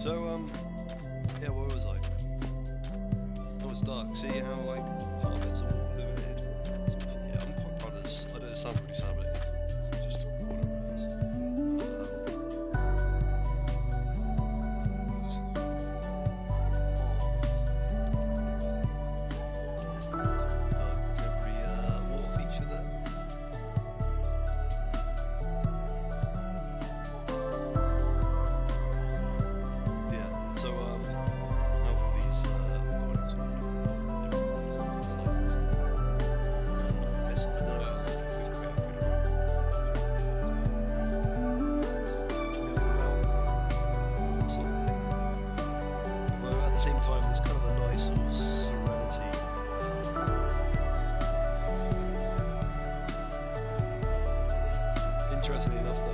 Yeah, where was I? Oh, it's dark. See how, like, part of it's all illuminated? Yeah, I'm quite proud of this. I know it sounds pretty sad, but it's just what it is. Contemporary water feature there. Yeah, so, now all these, points on different sizes. Yes, I know, we've created sort of thing. Although at the same time, there's kind of a nice sort of serenity. Interestingly enough, though,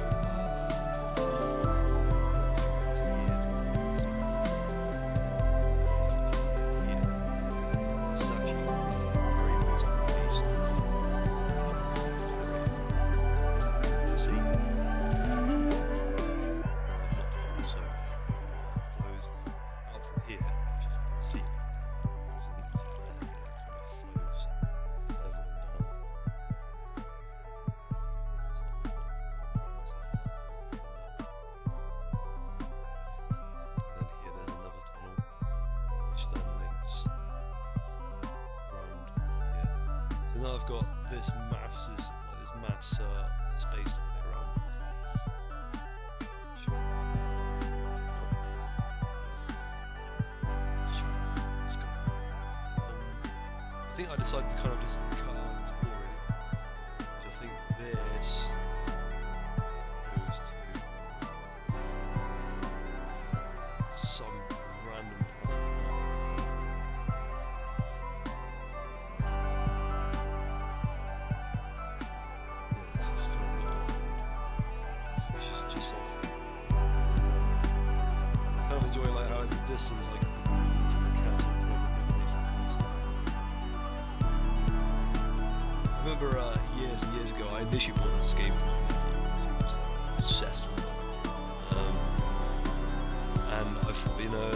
it's actually very most of these sea. So flows out from here, which is the sea. Flows further on down. And then here there's another tunnel which then links around here. So now I've got this mass space to play around. I think I decided to kind of just cut out this boring. So I think this goes to some random point. Yeah, this is kind of which is just off. I kind of enjoy like how in the distance, like from the castle, kind of a bit nice and nice. I remember years and years ago, I initially bought this game from my nephew because he was like obsessed with it. And I thought, you know,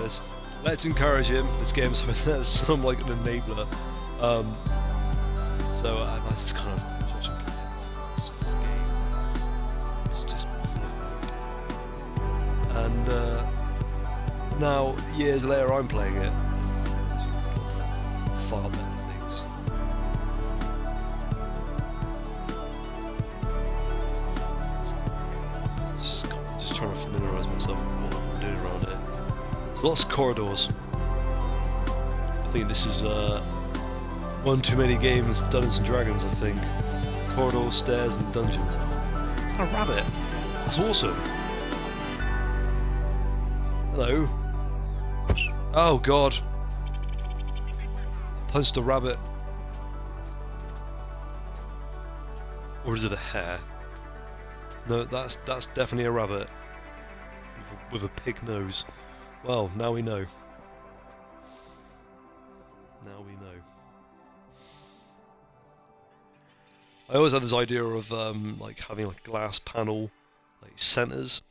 let's encourage him. This game's some like an enabler. So I just kind of watch him play it. It's this game. It's just and now years later, I'm playing it. Far better things. Just trying to familiarise myself with what I'm doing around it. There's lots of corridors. I think this is one too many games of Dungeons and Dragons, I think. Corridors, stairs, and dungeons. It's a rabbit. That's awesome. Hello. Oh god. I punched a rabbit. Or is it a hare? No, that's definitely a rabbit. With a pig nose. Well, now we know. Now we know. I always had this idea of like having like glass panel like centers.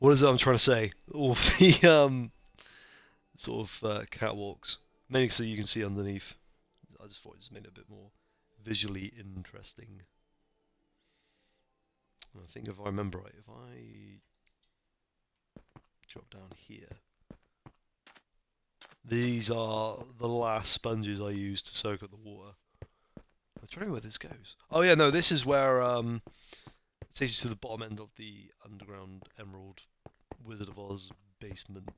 What is it I'm trying to say? All the sort of catwalks, mainly so you can see underneath. I just thought it just made it a bit more visually interesting. And I think if I remember right, if I drop down here, these are the last sponges I used to soak up the water. I'm trying to know where this goes. Oh yeah, no, this is where it takes you to the bottom end of the underground Emerald Wizard of Oz basement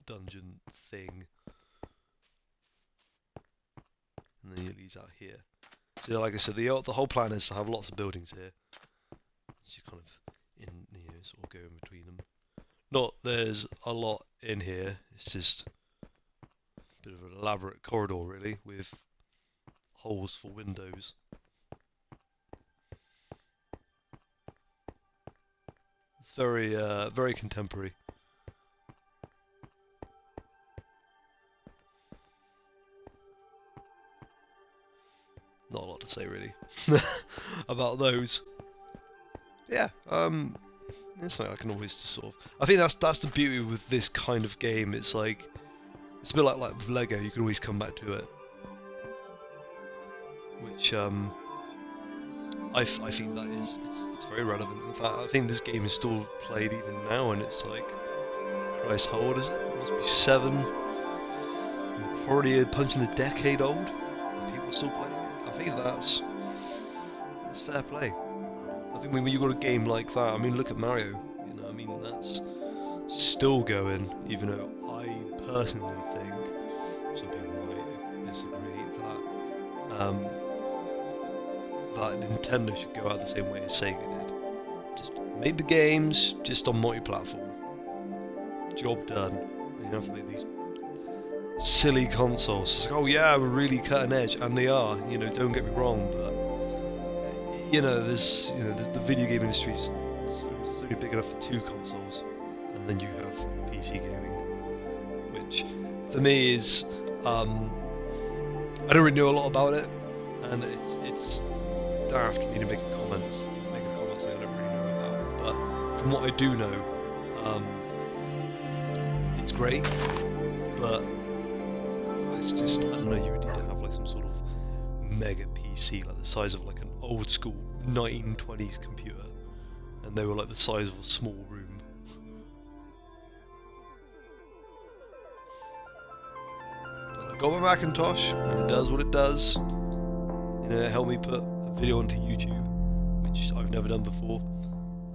dungeon thing. And then it leads out here. So yeah, like I said, the whole plan is to have lots of buildings here. So you kind of sort of go in between them. Not there's a lot in here. It's just a bit of an elaborate corridor, really, with holes for windows. It's very, very contemporary. Not a lot to say really about those. Yeah, it's like I can always just sort of. I think that's the beauty with this kind of game. It's like it's a bit like with Lego. You can always come back to it, which I think that is it's very relevant. In fact, I think this game is still played even now, and it's like, Christ, how old is it? It must be 7. Probably punching a decade old. And people are still playing it. I think that's fair play. I think when you got a game like that, I mean, look at Mario. You know, I mean, that's still going, even though I personally think some people might disagree that Nintendo should go out the same way as Sega did. Just make the games just on multi-platform. Job done. You don't have to make these silly consoles. It's like, oh yeah, we're really cutting edge, and they are. You know, don't get me wrong, but you know, the video game industry is only big enough for 2 consoles, and then you have PC gaming, which for me is I don't really know a lot about it, and it's daft for me to make a comment something I don't really know about. But from what I do know, it's great, but it's just, I don't know, you would need to have like some sort of mega PC, like the size of like an old school 1920s computer, and they were like the size of a small room. But I got my Macintosh, and it does what it does. You know, it helped me put a video onto YouTube, which I've never done before.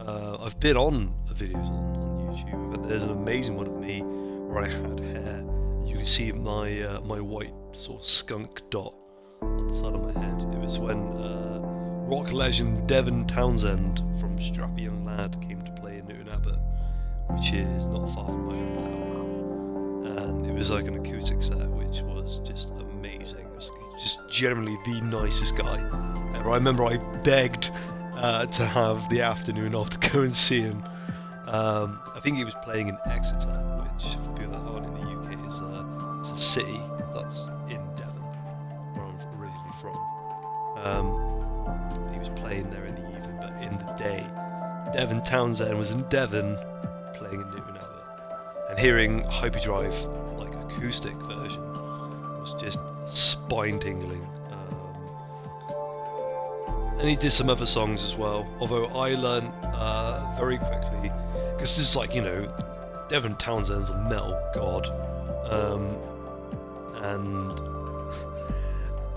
I've been on videos on YouTube, and there's an amazing one of me where I had hair. You can see my my white sort of skunk dot on the side of my head. It was when rock legend Devin Townsend from Strappy Young Lad came to play in Newton Abbot, which is not far from my hometown. And it was like an acoustic set, which was just amazing. It was just generally the nicest guy ever. I remember I begged to have the afternoon off to go and see him. I think he was playing in Exeter, which for people that aren't in the UK is it's a city that's in Devon, where I'm originally from. He was playing there in the evening, but in the day, Devin Townsend was in Devon playing in Newton Abbot, and hearing Hyperdrive, like acoustic version, was just spine tingling. And he did some other songs as well, although I learned very quickly, because this is like, you know, Devin Townsend's a metal god,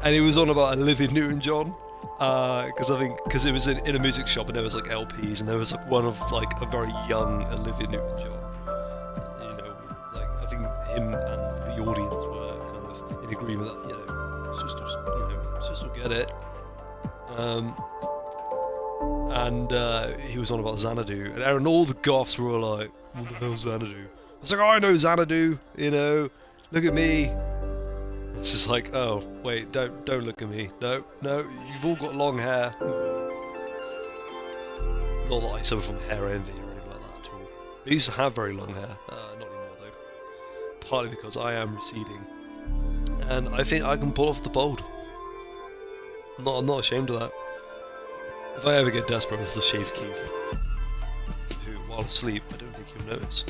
and he was on about Olivia Newton-John, because it was in a music shop, and there was like LPs, and there was like one of like a very young Olivia Newton-John. You know, like I think him and the audience were kind of in agreement that, you know, sisters will get it. And he was on about Xanadu, and all the goths were like, "What the hell's Xanadu?" I was like, "Oh, I know Xanadu. You know, look at me." It's just like, "Oh, wait, don't look at me. No, you've all got long hair." Not that I suffer from hair envy or anything like that at all. I used to have very long hair, not anymore though. Partly because I am receding, and I think I can pull off the bald. I'm not ashamed of that. If I ever get desperate, it's the shave Keith, who, while asleep, I don't think he'll notice.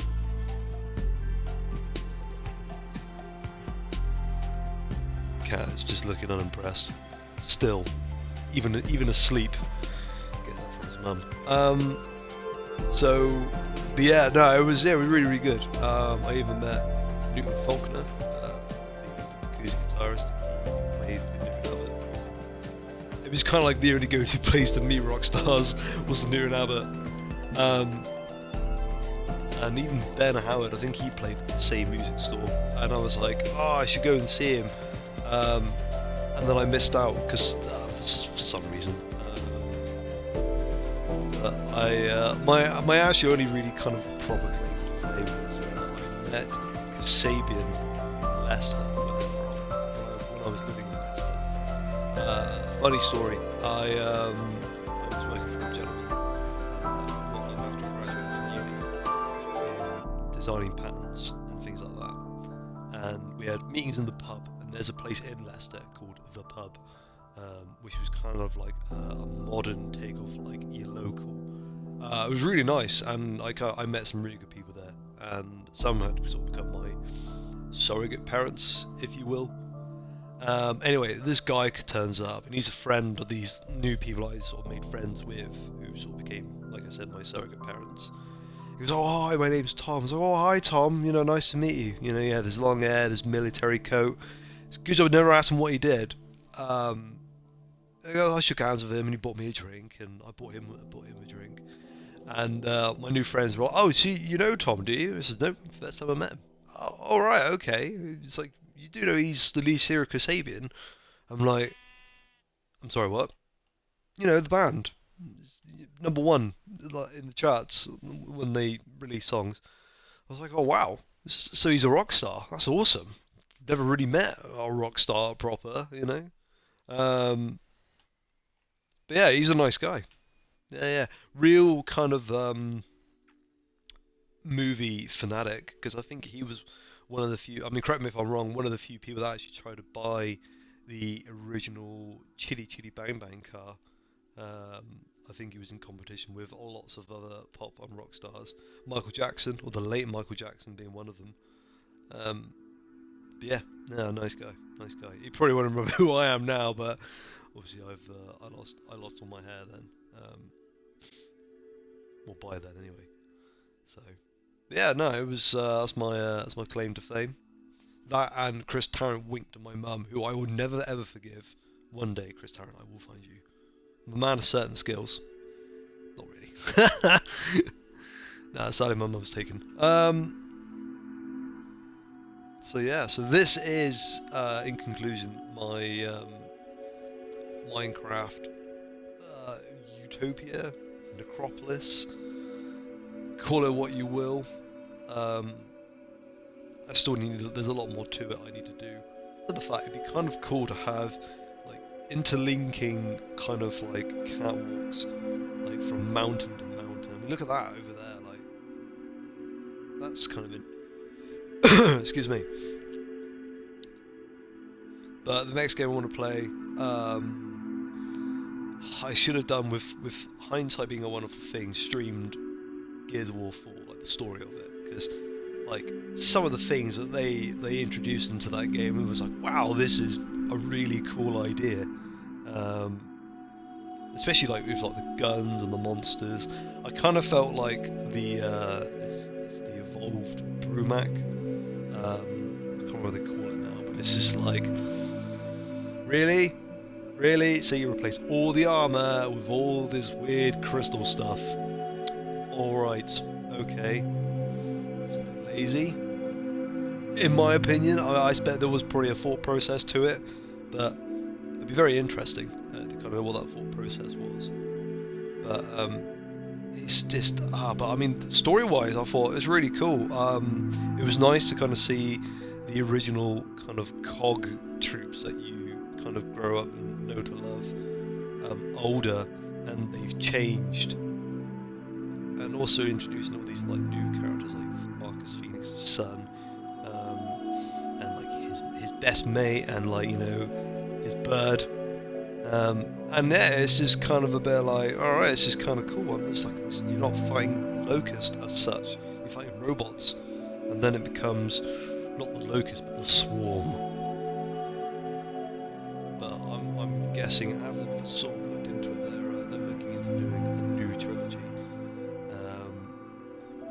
Cat is just looking unimpressed. Still, even asleep. Get that from his mum. But yeah, no, it was really, really good. I even met Newton Faulkner, the acoustic guitarist. Played in Newton Abbot. It was kind of like the only go-to place to meet rock stars was the Newton Abbot. And even Ben Howard, I think he played at the same music store, and I was like, oh, I should go and see him. And then I missed out because for some reason. But my actually only really kind of proper claim to fame was I met Kasabian in Leicester, where they're from, when I was living in Leicester. Funny story. I was working for a gentleman not long after I graduated from uni in designing patterns and things like that. And we had meetings in the pub, and there's a place in Leicester called The Pub, which was kind of like a modern take of like your local It was really nice, and I met some really good people there, and some had sort of become my surrogate parents, if you will. Anyway, this guy turns up, and he's a friend of these new people I sort of made friends with, who sort of became, like I said, my surrogate parents. He goes, "Oh, hi, my name's Tom." I was like, "Oh, hi, Tom. You know, nice to meet you. You know, yeah, there's long hair, there's military coat." It's good job I never asked him what he did. I shook hands with him, and he bought me a drink, and I bought him a drink. And my new friends were like, "Oh, so you know Tom, do you?" I said, "No, first time I met him." "Oh, all right, okay." It's like, "You do know he's the lead singer of Kasabian?" I'm like, "I'm sorry, what?" "You know, the band. #1 like, in the charts when they release songs." I was like, "Oh, wow. So he's a rock star. That's awesome. Never really met a rock star proper, you know?" But yeah, he's a nice guy. Yeah, yeah. Real kind of movie fanatic, because I think he was one of the few. I mean, correct me if I'm wrong. One of the few people that actually tried to buy the original Chitty Chitty Bang Bang car. I think he was in competition with lots of other pop and rock stars. Michael Jackson, or the late Michael Jackson, being one of them. But yeah, no, nice guy, nice guy. You probably won't remember who I am now, but obviously I lost all my hair then. Well, by then anyway. So yeah, no, it was that's my claim to fame. That and Chris Tarrant winked at my mum, who I will never ever forgive. One day, Chris Tarrant, I will find you. I'm a man of certain skills. Not really. Nah, sadly my mum's taken. So yeah, so this is, in conclusion, my Minecraft utopia, necropolis. Call it what you will. I still need. There's a lot more to it I need to do. But the fact it'd be kind of cool to have like interlinking kind of like catwalks, like from mountain to mountain. I mean, look at that over there. Like that's kind of in. Excuse me. But the next game I want to play, I should have done with hindsight being a wonderful thing, streamed Gears of War 4, like the story of it, because like some of the things that they introduced into that game, it was like, wow, this is a really cool idea. Especially like with like the guns and the monsters. I kind of felt like the it's the evolved Brumac. I can't remember what they call it now, but it's just like, really? Really? So you replace all the armor with all this weird crystal stuff. Alright, okay. It's a bit lazy. In my opinion, I expect there was probably a thought process to it, but it'd be very interesting to kind of know what that thought process was. But it's just, but I mean, story-wise, I thought it was really cool. It was nice to kind of see the original kind of cog troops that you kind of grow up and know to love older, and they've changed. And also introducing all these like new characters like Marcus Phoenix's son, and like his best mate, and like, you know, his bird, and yeah, it's just kind of a bit like, all right, it's just kind of cool. It's like you're not fighting Locust as such; you're fighting robots, and then it becomes not the Locust but the Swarm. But I'm guessing after they've sort of looked into it, they're looking into doing a new trilogy.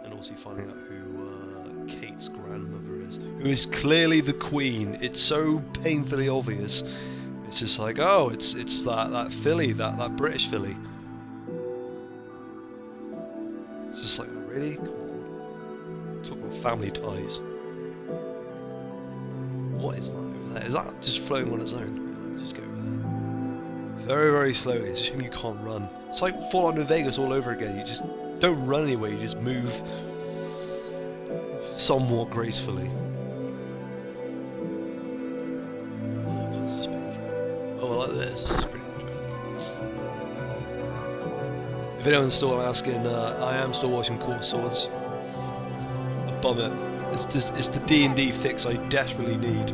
And also finding out who Kate's grandmother is, who is clearly the Queen. It's so painfully obvious. It's just like, oh, it's that filly, that British filly. It's just like, really? Come on. Talk about family ties. What is that over there? Is that just floating on its own? Just go over there. Very, very slowly. It's a shame you can't run. It's like Fallout New Vegas all over again. You just don't run anywhere, you just move somewhat gracefully. Oh, I like this. It's pretty interesting. If anyone's still asking, I am still watching Court Swords. Above it. It's the D&D fix I desperately need.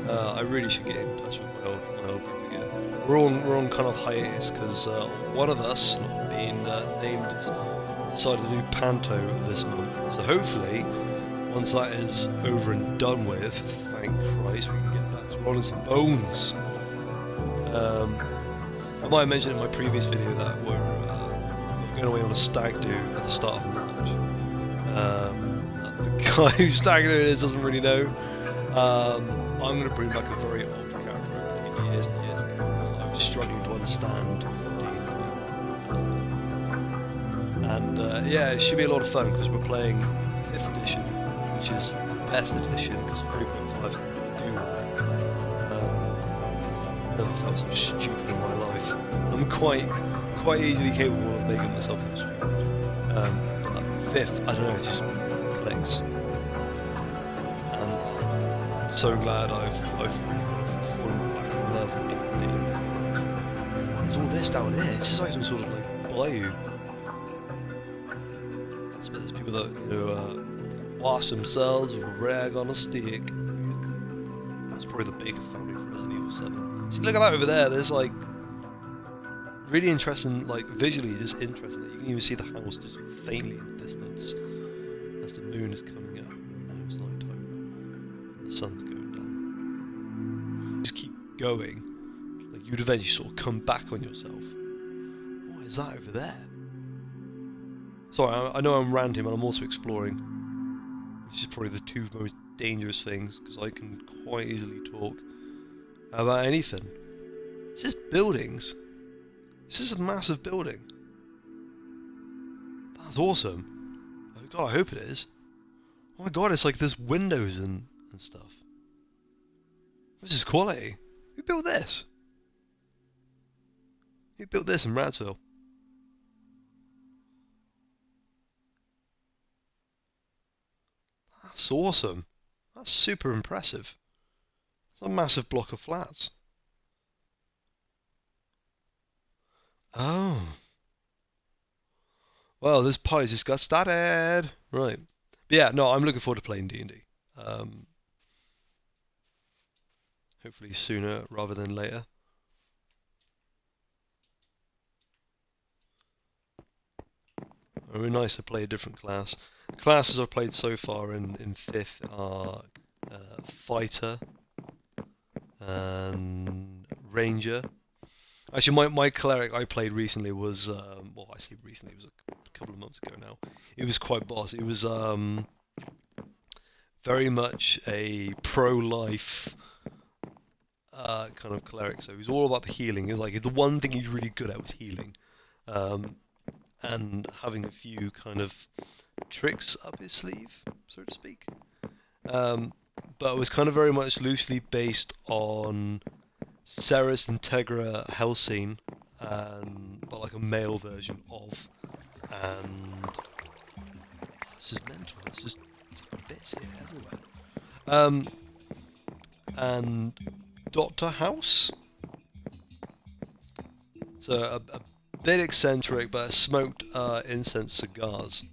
I really should get in touch with my old group again. We're on kind of hiatus because one of us, not being named, is decided to do Panto this month. So hopefully, once that is over and done with, thank Christ, we can get back to rolling some bones. I might have mentioned in my previous video that we're going away on a stag do at the start of March. The guy whose stag do it is doesn't really know. I'm going to bring back a very old character I played years and years ago. I was struggling to understand D&D. And yeah, it should be a lot of fun because we're playing 5th edition, which is the best edition because 3.5 is do never felt so stupid in my life. I'm quite easily capable of making myself feel stupid. But 5th, I don't know, it just clicks. And I'm so glad I've really fallen back in love with D&D. There's all this down here. This is like some sort of like bayou. There's people that wash themselves with a rag on a stick. That's probably the Baker family from Resident Evil 7. See, look at that over there. There's like really interesting, like visually just interesting. You can even see the house just faintly in the distance as the moon is coming up and it's night time. The sun's going down. You just keep going. Like you'd eventually sort of come back on yourself. What is that over there? Sorry, I know I'm ranting, but I'm also exploring, which is probably the two most dangerous things because I can quite easily talk about anything. This is buildings. This is a massive building. That's awesome. Oh god, I hope it is. Oh my god, it's like there's windows and stuff. This is quality. Who built this? Who built this in Radsville? That's awesome. That's super impressive. It's a massive block of flats. Oh. Well, this party's just got started. Right. But yeah, no, I'm looking forward to playing D&D. Hopefully sooner rather than later. It would be nice to play a different class. The classes I've played so far in 5th are Fighter and Ranger. Actually, my cleric I played recently was, well, I say recently, it was a couple of months ago now. It was quite boss. It was very much a pro-life kind of cleric. So it was all about the healing. It was like the one thing he's really good at was healing, and having a few kind of tricks up his sleeve, so to speak. But it was kind of very much loosely based on Ceres Integra Hellscene, but like a male version of, and this is mental. There's just bits here everywhere. And Doctor House. So a bit eccentric, but smoked incense cigars,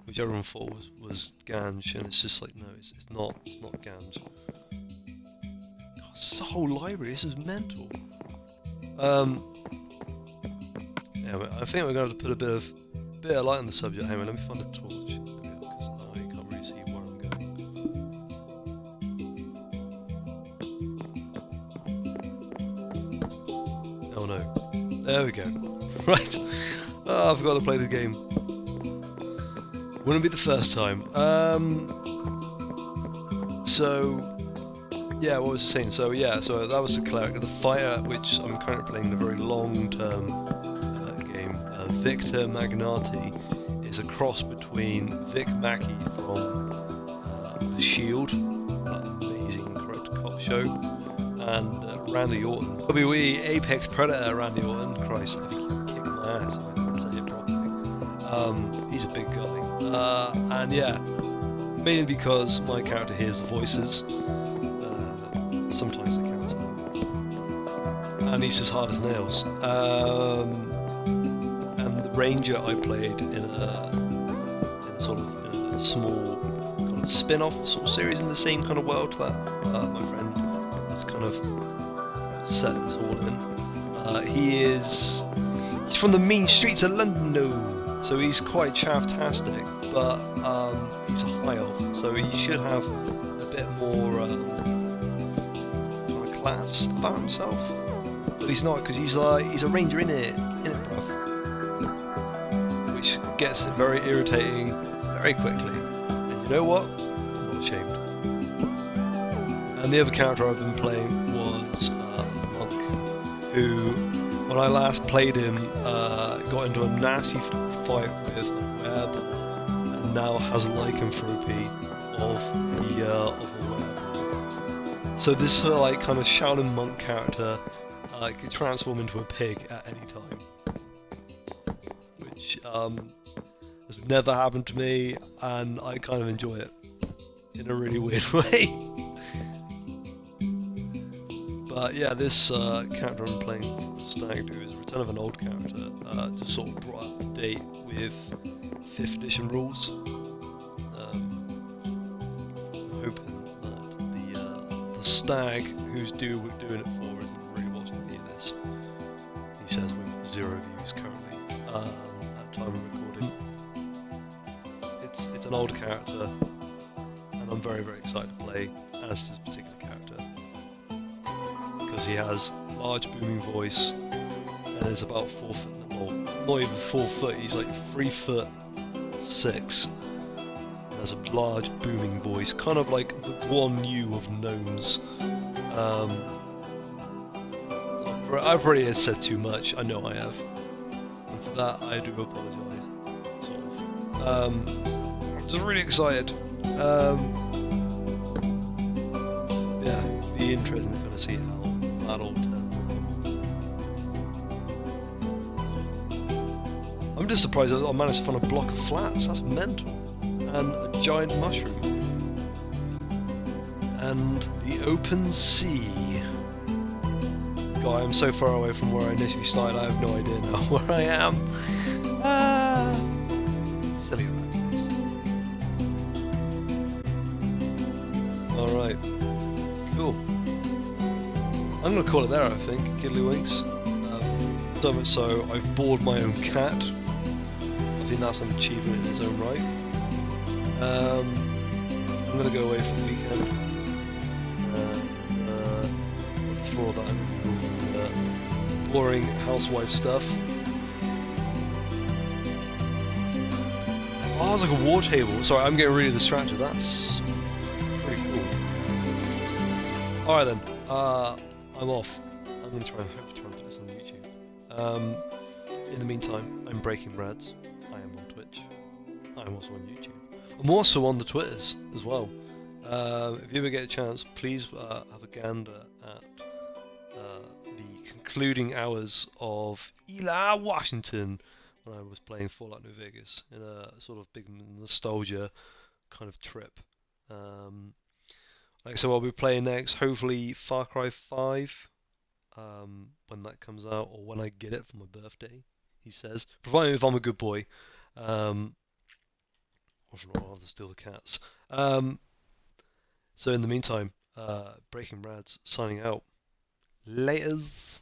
which everyone thought was ganj, and it's just like no, it's not ganj. God, this whole library, this is mental. Yeah, I think we're going to have to put a bit of light on the subject. Hang on, let me find a torch. Because I can't really see where I'm going. Oh no. There we go. Right. Oh, I forgot to play the game. Wouldn't be the first time. So yeah, what was I saying? So yeah, so that was the cleric. The fighter, which I'm currently playing in a very long-term game. Victor Magnati is a cross between Vic Mackey from The Shield, that amazing Corrupt Cop show, and Randy Orton. WWE Apex Predator Randy Orton. Christ, I think he kicked my ass if I didn't say it properly. He's a big guy. And yeah, mainly because my character hears the voices. Sometimes they count. And he's as hard as nails. And the Ranger I played in a sort of a small kind of spin-off sort of series in the same kind of world that my friend has kind of set this all in. He's from the mean streets of London, no. So he's quite chaff-tastic, but he's a high elf, so he should have a bit more kind of class about himself. But he's not, because he's a ranger in it, bruv. Which gets it very irritating very quickly. And you know what? I'm not ashamed. And the other character I've been playing was Monk, who, when I last played him, got into a nasty fight with a werewolf, and now has a lycanthropy of a werewolf. So this like kind of Shaolin monk character can transform into a pig at any time, which has never happened to me, and I kind of enjoy it in a really weird way. But yeah, this character I'm playing for the Stag Do is a return of an old character, just sort of brought up to date with 5th edition rules. I'm hoping that the Stag who's doing it for isn't really watching any of this. He says with 0 views currently at time of recording. It's an old character, and I'm very, very excited to play as this particular character. Because he has large booming voice and is about 4 foot, well, not even 4 foot, he's like 3'6", and has a large booming voice, kind of like the Guan Yu of gnomes. I've already said too much, I know I have, and for that I do apologise, sort of. I'm just really excited. Yeah, be interesting to kind of see how that all turns. I'm just surprised that I managed to find a block of flats, that's mental, and a giant mushroom, and the open sea. God, I'm so far away from where I initially started, I have no idea now where I am. Silly rabbits. Alright, cool. I'm going to call it there, I think, Kiddlywinks. So much so, I've bored my own cat. I think that's an achievement in its own right. I'm going to go away for the weekend. For all that I'm boring housewife stuff. Oh, it's like a war table. Sorry, I'm getting really distracted. That's pretty cool. Alright then, I'm off. I'm going to try and put this on YouTube. In the meantime, I'm breakingradz. I am on Twitch. I'm also on YouTube. I'm also on the Twitters as well. If you ever get a chance, please have a gander at the concluding hours of Eli Washington when I was playing Fallout New Vegas in a sort of big nostalgia kind of trip. Like I said, I'll be playing next, hopefully Far Cry 5 when that comes out, or when I get it for my birthday, he says, providing if I'm a good boy. Or if not, I'll just steal the cats. So in the meantime, breakingradz signing out. Laters.